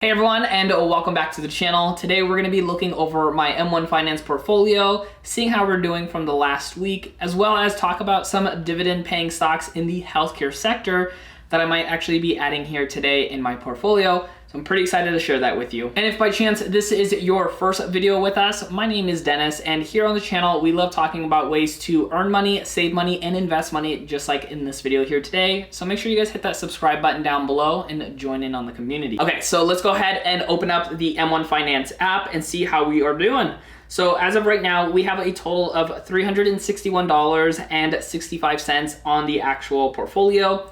Hey everyone, and welcome back to the channel. Today we're going to be looking over my M1 Finance portfolio, seeing how we're doing from the last week, as well as talk about some dividend-paying stocks in the healthcare sector that I might actually be adding here today in my portfolio. So I'm pretty excited to share that with you. And if by chance this is your first video with us, my name is Dennis, and here on the channel we love talking about ways to earn money, save money, and invest money, just like in this video here today. So make sure you guys hit that subscribe button down below and join in on the community. Okay, so let's go ahead and open up the M1 Finance app and see how we are doing. So as of right now, we have a total of $361.65 on the actual portfolio.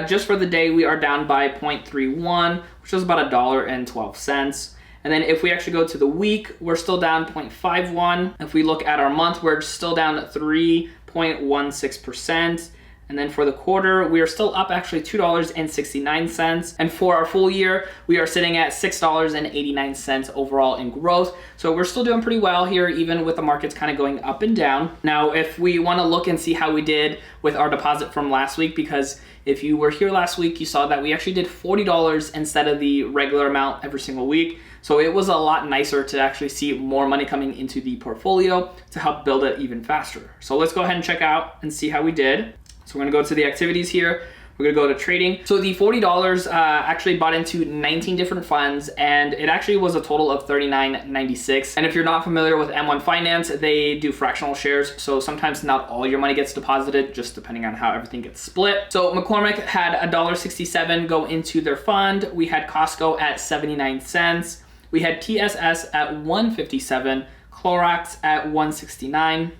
Just for the day, we are down by 0.31, which is about $1.12. And then if we actually go to the week, we're still down 0.51. If we look at our month, we're still down 3.16%. And then for the quarter, we are still up actually $2.69. And for our full year, we are sitting at $6.89 overall in growth. So we're still doing pretty well here, even with the markets kind of going up and down. Now, if we want to look and see how we did with our deposit from last week, because if you were here last week, you saw that we actually did $40 instead of the regular amount every single week. So it was a lot nicer to actually see more money coming into the portfolio to help build it even faster. So let's go ahead and check out and see how we did. So we're gonna go to the activities here. We're gonna go to trading. So the $40 actually bought into 19 different funds, and it actually was a total of $39.96. And if you're not familiar with M1 Finance, they do fractional shares. So sometimes not all your money gets deposited, just depending on how everything gets split. So McCormick had $1.67 go into their fund. We had Costco at 79 cents. We had TSS at 157, Clorox at 169.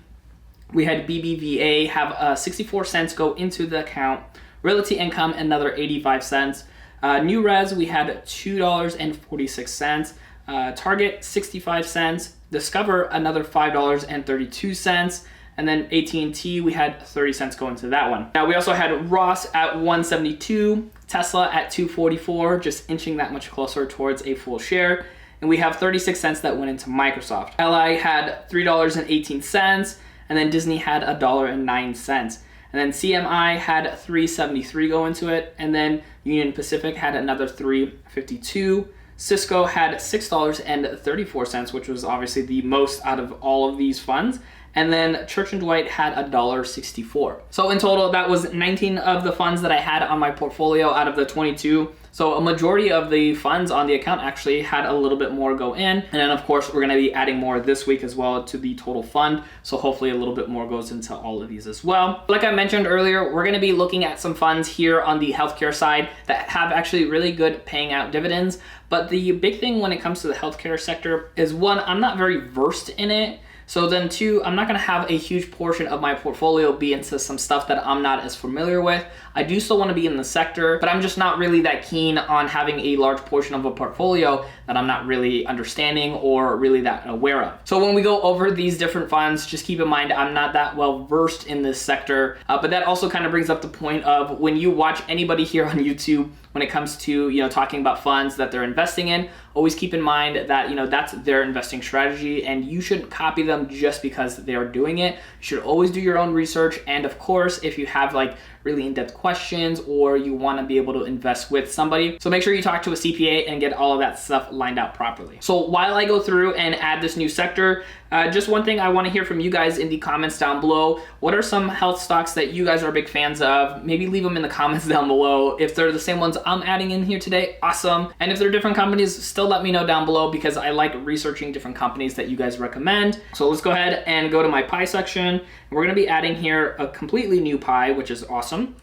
We had BBVA have 64 cents go into the account. Realty Income, another 85 cents. New Res, we had $2.46. Target, 65 cents. Discover, another $5.32. And then AT&T, we had 30 cents go into that one. Now we also had Ross at 172, Tesla at 244, just inching that much closer towards a full share. And we have 36 cents that went into Microsoft. LI had $3.18. And then Disney had $1.09. And then CMI had $3.73 go into it. And then Union Pacific had another $3.52. Cisco had $6.34, which was obviously the most out of all of these funds. And then Church & Dwight had $1.64. So in total, that was 19 of the funds that I had on my portfolio out of the 22. So a majority of the funds on the account actually had a little bit more go in. And then of course, we're gonna be adding more this week as well to the total fund. So hopefully a little bit more goes into all of these as well. Like I mentioned earlier, we're gonna be looking at some funds here on the healthcare side that have actually really good paying out dividends. But the big thing when it comes to the healthcare sector is, one, I'm not very versed in it. So then two, I'm not gonna have a huge portion of my portfolio be into some stuff that I'm not as familiar with. I do still wanna be in the sector, but I'm just not really that keen on having a large portion of a portfolio that I'm not really understanding or really that aware of. So when we go over these different funds, just keep in mind, I'm not that well versed in this sector, but that also kind of brings up the point of when you watch anybody here on YouTube, when it comes to talking about funds that they're investing in, always keep in mind that that's their investing strategy, and you shouldn't copy them just because they are doing it. You should always do your own research, and of course, if you have like really in-depth questions or you want to be able to invest with somebody, so make sure you talk to a CPA and get all of that stuff lined out properly. So while I go through and add this new sector, just one thing I want to hear from you guys in the comments down below. What are some health stocks that you guys are big fans of? Maybe leave them in the comments down below. If they're the same ones I'm adding in here today, awesome. And if they're different companies, still let me know down below, because I like researching different companies that you guys recommend. So let's go ahead and go to my pie section. We're going to be adding here a completely new pie, which is awesome.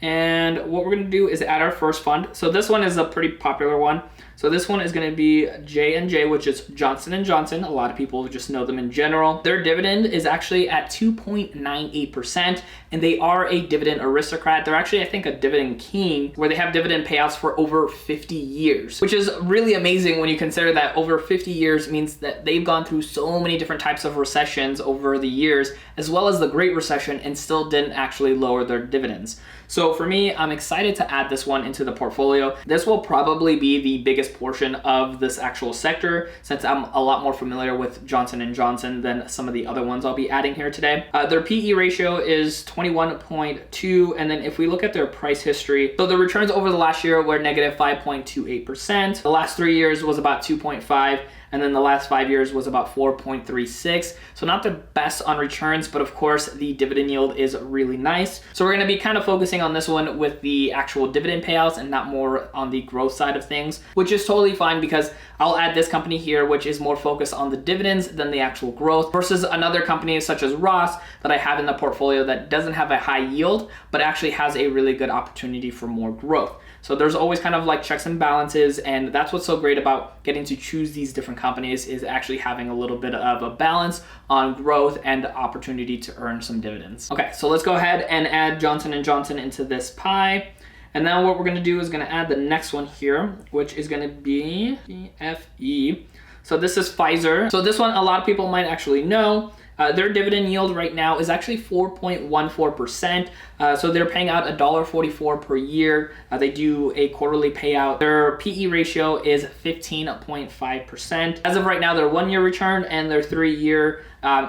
And what we're going to do is add our first fund. So this one is a pretty popular one. So this one is going to be J&J, which is Johnson & Johnson. A lot of people just know them in general. Their dividend is actually at 2.98%, and they are a dividend aristocrat. They're actually, I think, a dividend king, where they have dividend payouts for over 50 years, which is really amazing when you consider that over 50 years means that they've gone through so many different types of recessions over the years, as well as the Great Recession, and still didn't actually lower their dividends. So for me, I'm excited to add this one into the portfolio. This will probably be the biggest portion of this actual sector since I'm a lot more familiar with Johnson & Johnson than some of the other ones I'll be adding here today. Their PE ratio is 21.2, and then if we look at their price history, so the returns over the last year were negative 5.28%. The last 3 years was about 2.5, and then the last 5 years was about 4.36. So not the best on returns, but of course the dividend yield is really nice. So we're gonna be kind of focusing on this one with the actual dividend payouts and not more on the growth side of things, which is totally fine because I'll add this company here, which is more focused on the dividends than the actual growth, versus another company such as Ross that I have in the portfolio that doesn't have a high yield, but actually has a really good opportunity for more growth. So there's always kind of like checks and balances, and that's what's so great about getting to choose these different companies is actually having a little bit of a balance on growth and opportunity to earn some dividends. Okay, so let's go ahead and add Johnson & Johnson into this pie. And now what we're gonna do is gonna add the next one here, which is gonna be FE. So this is Pfizer. So this one, a lot of people might actually know. Their dividend yield right now is actually 4.14%. So they're paying out $1.44 per year. They do a quarterly payout. Their PE ratio is 15.5%. As of right now, their 1 year return and their 3 year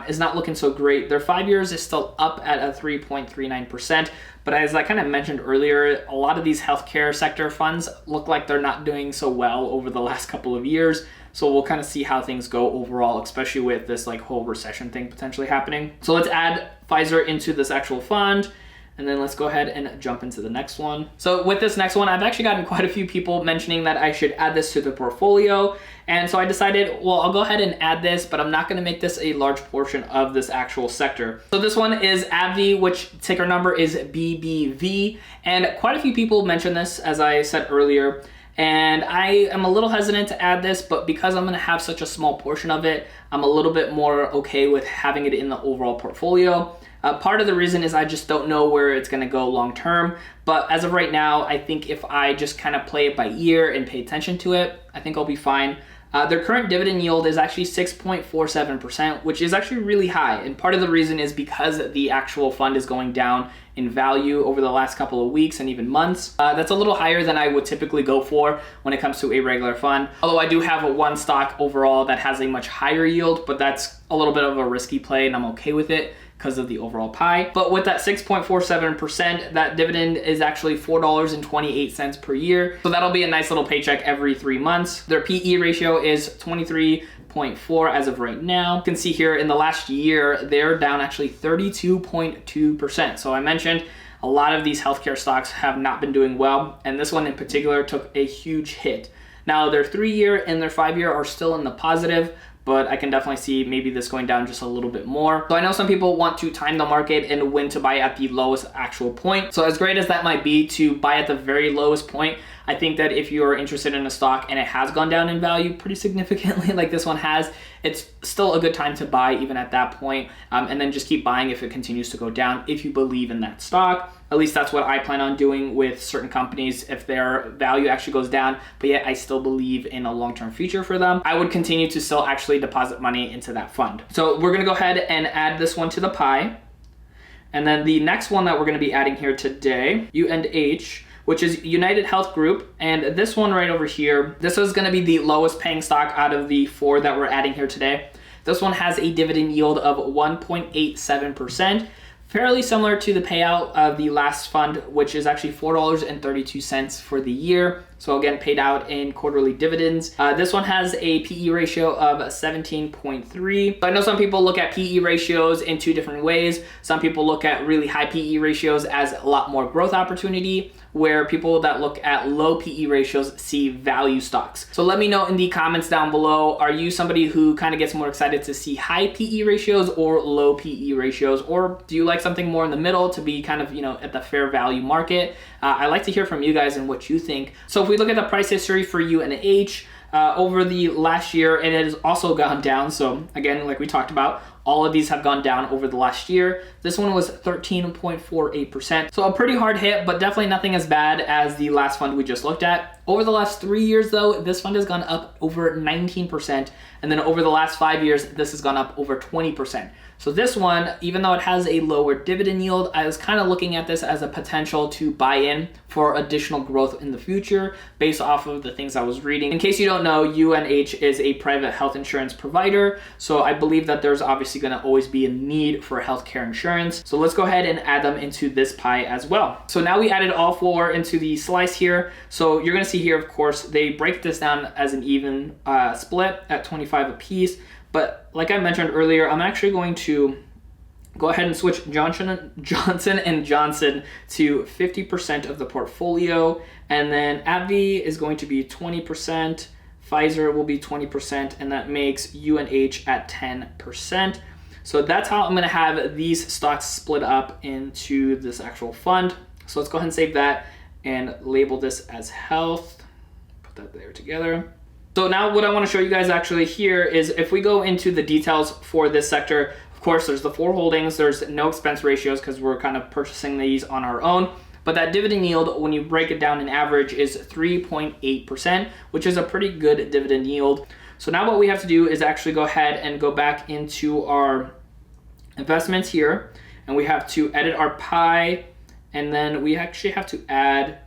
is not looking so great. Their 5 years is still up at a 3.39%. But as I kind of mentioned earlier, a lot of these healthcare sector funds look like they're not doing so well over the last couple of years. So we'll kind of see how things go overall, especially with this like whole recession thing potentially happening. So let's add Pfizer into this actual fund. And then let's go ahead and jump into the next one. So with this next one, I've actually gotten quite a few people mentioning that I should add this to the portfolio. And so I decided, well, I'll go ahead and add this, but I'm not gonna make this a large portion of this actual sector. So this one is AbbVie, which ticker number is BBV. And quite a few people mentioned this, as I said earlier. And I am a little hesitant to add this, but because I'm gonna have such a small portion of it, I'm a little bit more okay with having it in the overall portfolio. Part of the reason is I just don't know where it's gonna go long term, but as of right now, I think if I just kind of play it by ear and pay attention to it, I think I'll be fine. Their current dividend yield is actually 6.47%, which is actually really high. And part of the reason is because the actual fund is going down in value over the last couple of weeks and even months. That's a little higher than I would typically go for when it comes to a regular fund. Although I do have one stock overall that has a much higher yield, but that's a little bit of a risky play and I'm okay with it because of the overall pie. But with that 6.47%, that dividend is actually $4.28 per year. So that'll be a nice little paycheck every 3 months. Their PE ratio is 23.4 as of right now. You can see here in the last year, they're down actually 32.2%. So I mentioned a lot of these healthcare stocks have not been doing well, and this one in particular took a huge hit. Now their 3 year and their 5 year are still in the positive, but I can definitely see maybe this going down just a little bit more. So I know some people want to time the market and when to buy at the lowest actual point. So as great as that might be to buy at the very lowest point, I think that if you're interested in a stock and it has gone down in value pretty significantly like this one has, it's still a good time to buy even at that point, and then just keep buying if it continues to go down if you believe in that stock. At least that's what I plan on doing with certain companies. If their value actually goes down, but yet I still believe in a long-term future for them, I would continue to still actually deposit money into that fund. So we're gonna go ahead and add this one to the pie. And then the next one that we're gonna be adding here today, UNH, which is United Health Group. And this one right over here, this is gonna be the lowest paying stock out of the 4 that we're adding here today. This one has a dividend yield of 1.87%. Fairly similar to the payout of the last fund, which is actually $4.32 for the year. So again, paid out in quarterly dividends. This one has a PE ratio of 17.3. So I know some people look at PE ratios in 2 different ways. Some people look at really high PE ratios as a lot more growth opportunity, where people that look at low PE ratios see value stocks. So let me know in the comments down below, are you somebody who kind of gets more excited to see high PE ratios or low PE ratios? Or do you like something more in the middle to be kind of, you know, at the fair value market? I like to hear from you guys and what you think. So if we look at the price history for UNH, over the last year, and it has also gone down. So again, like we talked about, All of these have gone down over the last year. This one was 13.48%. So a pretty hard hit, but definitely nothing as bad as the last fund we just looked at. Over the last 3 years though, this fund has gone up over 19%. And then over the last 5 years, this has gone up over 20%. So this one, even though it has a lower dividend yield, I was kind of looking at this as a potential to buy in for additional growth in the future based off of the things I was reading. In case you don't know, UNH is a private health insurance provider. So I believe that there's obviously going to always be a need for healthcare insurance. So let's go ahead and add them into this pie as well. So now we added all 4 into the slice here. So you're going to see here, of course, they break this down as an even split at 25 apiece. But like I mentioned earlier, I'm actually going to go ahead and switch Johnson & Johnson to 50% of the portfolio. And then AbbVie is going to be 20%, Pfizer will be 20%, and that makes UNH at 10%. So that's how I'm going to have these stocks split up into this actual fund. So let's go ahead and save that and label this as health. Put that there together. So now what I want to show you guys actually here is if we go into the details for this sector, of course, there's the 4 holdings, there's no expense ratios because we're kind of purchasing these on our own. But that dividend yield, when you break it down in average, is 3.8%, which is a pretty good dividend yield. So now what we have to do is actually go ahead and go back into our investments here, and we have to edit our pie, and then we actually have to add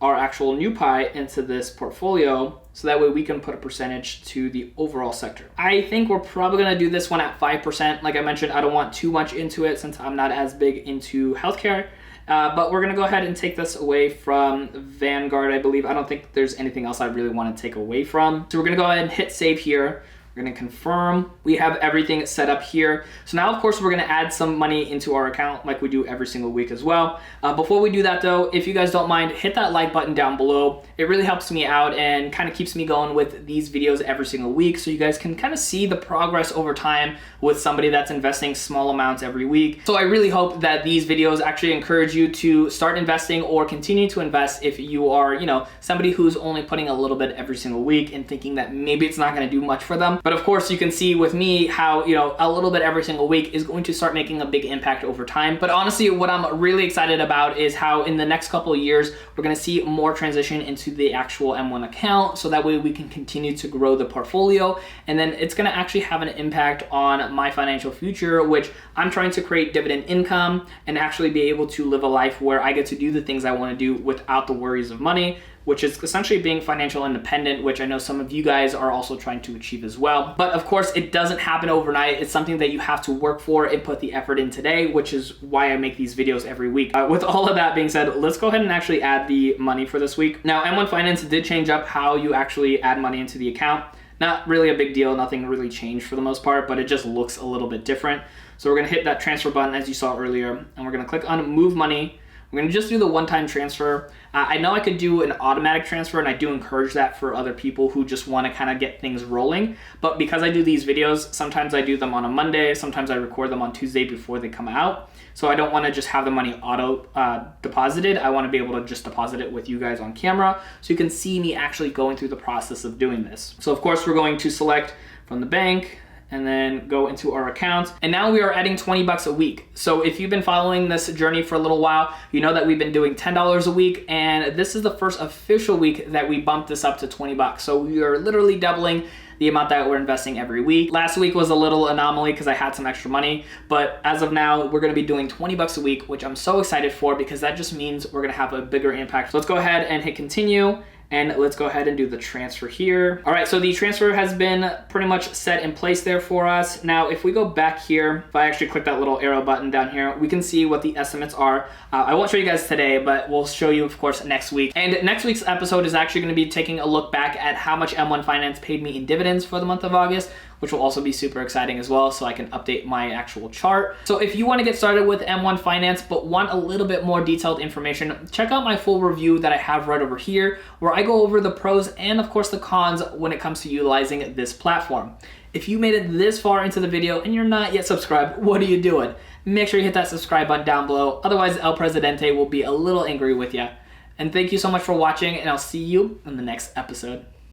our actual new pie into this portfolio, so that way we can put a percentage to the overall sector. I think we're probably gonna do this one at 5%. Like I mentioned, I don't want too much into it since I'm not as big into healthcare, but we're gonna go ahead and take this away from Vanguard, I believe. I don't think there's anything else I really wanna take away from. So we're gonna go ahead and hit save here. We're gonna confirm. We have everything set up here. So now, of course, we're gonna add some money into our account like we do every single week as well. Before we do that though, if you guys don't mind, hit that like button down below. It really helps me out and kind of keeps me going with these videos every single week, so you guys can kind of see the progress over time with somebody that's investing small amounts every week. So I really hope that these videos actually encourage you to start investing or continue to invest if you are, somebody who's only putting a little bit every single week and thinking that maybe it's not gonna do much for them. But of course, you can see with me how, a little bit every single week is going to start making a big impact over time. But honestly, what I'm really excited about is how in the next couple of years, we're gonna see more transition into the actual M1 account. So that way we can continue to grow the portfolio. And then it's gonna actually have an impact on my financial future, which I'm trying to create dividend income and actually be able to live a life where I get to do the things I wanna do without the worries of money, which is essentially being financial independent, which I know some of you guys are also trying to achieve as well. But of course, it doesn't happen overnight. It's something that you have to work for and put the effort in today, which is why I make these videos every week. With all of that being said, let's go ahead and actually add the money for this week. Now, M1 Finance did change up how you actually add money into the account. Not really a big deal, nothing really changed for the most part, but it just looks a little bit different. So we're gonna hit that transfer button as you saw earlier, and we're gonna click on Move Money. We're gonna just do the one-time transfer. I know I could do an automatic transfer, and I do encourage that for other people who just wanna kind of get things rolling. But because I do these videos, sometimes I do them on a Monday, sometimes I record them on Tuesday before they come out. So I don't wanna just have the money auto deposited. I wanna be able to just deposit it with you guys on camera so you can see me actually going through the process of doing this. So of course, we're going to select from the bank, and then go into our account. And now we are adding 20 bucks a week. So if you've been following this journey for a little while, you know that we've been doing $10 a week, and this is the first official week that we bumped this up to 20 bucks. So we are literally doubling the amount that we're investing every week. Last week was a little anomaly because I had some extra money, but as of now, we're gonna be doing 20 bucks a week, which I'm so excited for because that just means we're gonna have a bigger impact. So let's go ahead and hit continue. And let's go ahead and do the transfer here. All right, so the transfer has been pretty much set in place there for us. Now, if we go back here, if I actually click that little arrow button down here, we can see what the estimates are. I won't show you guys today, but we'll show you, of course, next week. And next week's episode is actually gonna be taking a look back at how much M1 Finance paid me in dividends for the month of August, which will also be super exciting as well, so I can update my actual chart. So if you wanna get started with M1 Finance, but want a little bit more detailed information, check out my full review that I have right over here, where I go over the pros and of course the cons when it comes to utilizing this platform. If you made it this far into the video and you're not yet subscribed, what are you doing? Make sure you hit that subscribe button down below, otherwise El Presidente will be a little angry with you. And thank you so much for watching, and I'll see you in the next episode.